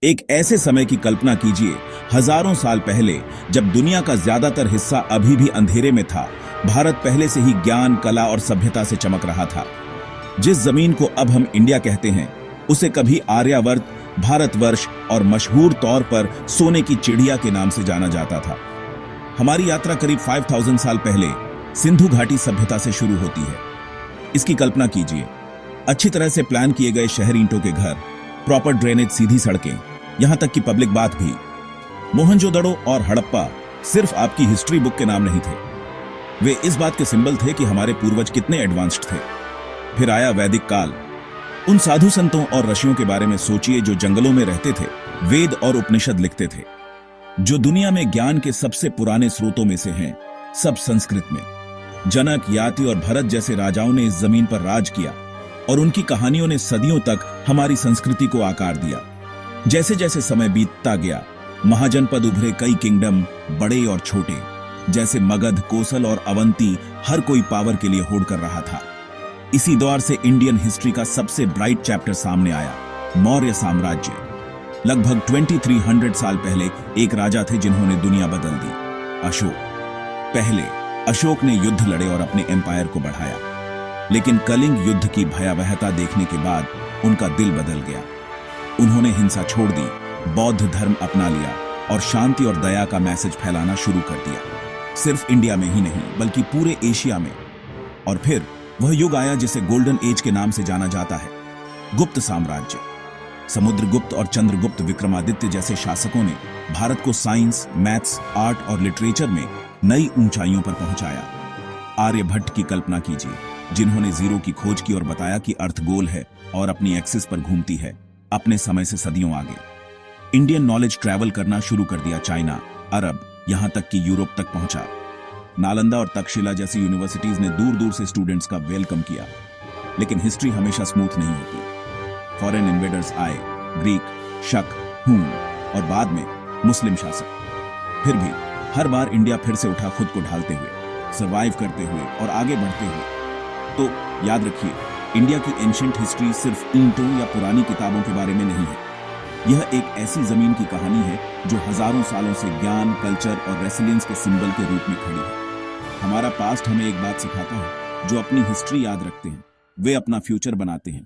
एक ऐसे समय की कल्पना कीजिए, हजारों साल पहले, जब दुनिया का ज्यादातर हिस्सा अभी भी अंधेरे में था, भारत पहले से ही ज्ञान, कला और सभ्यता से चमक रहा था। जिस जमीन को अब हम इंडिया कहते हैं, उसे कभी आर्यावर्त, भारतवर्ष और मशहूर तौर पर सोने की चिड़िया के नाम से जाना जाता था। हमारी यात्रा करीब 5000 साल पहले सिंधु घाटी सभ्यता से शुरू होती है। इसकी कल्पना कीजिए, अच्छी तरह से प्लान किए गए शहर, ईंटों के घर, प्रॉपर ड्रेनेज, सीधी सड़कें, यहां तक कि पब्लिक बाथ भी। मोहनजोदड़ो और हड़प्पा सिर्फ आपकी हिस्ट्री बुक के नाम नहीं थे, वे इस बात के सिंबल थे कि हमारे पूर्वज कितने एडवांस्ड थे। फिर आया वैदिक काल। उन साधु संतों और ऋषियों के बारे में सोचिए जो जंगलों में रहते थे, वेद और उपनिषद लिखते थे, जो दुनिया में ज्ञान के सबसे पुराने स्रोतों में से हैं, सब संस्कृत में। जनक, याति और भरत जैसे राजाओं ने इस जमीन पर राज किया और उनकी कहानियों ने सदियों तक हमारी संस्कृति को आकार दिया। जैसे जैसे समय बीतता गया, महाजनपद उभरे, कई किंगडम, बड़े और छोटे, जैसे मगध, कोसल और अवंती, हर कोई पावर के लिए होड़ कर रहा था। इसी दौर से इंडियन हिस्ट्री का सबसे ब्राइट चैप्टर सामने आया, मौर्य साम्राज्य। लगभग 2300 साल पहले एक राजा थे जिन्होंने दुनिया बदल दी, अशोक। पहले अशोक ने युद्ध लड़े और अपने एम्पायर को बढ़ाया, लेकिन कलिंग युद्ध की भयावहता देखने के बाद उनका दिल बदल गया। उन्होंने हिंसा छोड़ दी, बौद्ध धर्म अपना लिया और शांति और दया का मैसेज फैलाना शुरू कर दिया, सिर्फ इंडिया में ही नहीं बल्कि पूरे एशिया में। और फिर वह युग आया जिसे गोल्डन एज के नाम से जाना जाता है, गुप्त साम्राज्य। समुद्रगुप्त और चंद्रगुप्त विक्रमादित्य जैसे शासकों ने भारत को साइंस, मैथ्स, आर्ट और लिटरेचर में नई ऊंचाइयों पर पहुंचाया। आर्यभट्ट की कल्पना कीजिए, जिन्होंने जीरो की खोज की और बताया कि अर्थ गोल है और अपनी एक्सिस पर घूमती है, अपने समय से सदियों आगे। इंडियन नॉलेज ट्रैवल करना शुरू कर दिया, चाइना, अरब, यहां तक कि यूरोप तक पहुंचा। नालंदा और तक्षशिला जैसी यूनिवर्सिटीज ने दूर दूर से स्टूडेंट्स का वेलकम किया। लेकिन हिस्ट्री हमेशा स्मूथ नहीं होती। फॉरेन इन्वेडर्स आए, ग्रीक, शक, हून और बाद में मुस्लिम शासक। फिर भी हर बार इंडिया फिर से उठा, खुद को ढालते हुए, सर्वाइव करते हुए और आगे बढ़ते हुए। तो याद रखिए, इंडिया की एंशिएंट हिस्ट्री सिर्फ ईंटों या पुरानी किताबों के बारे में नहीं है। यह एक ऐसी जमीन की कहानी है जो हजारों सालों से ज्ञान, कल्चर और रेसिलियंस के सिंबल के रूप में खड़ी है। हमारा पास्ट हमें एक बात सिखाता है, जो अपनी हिस्ट्री याद रखते हैं, वे अपना फ्यूचर बनाते हैं।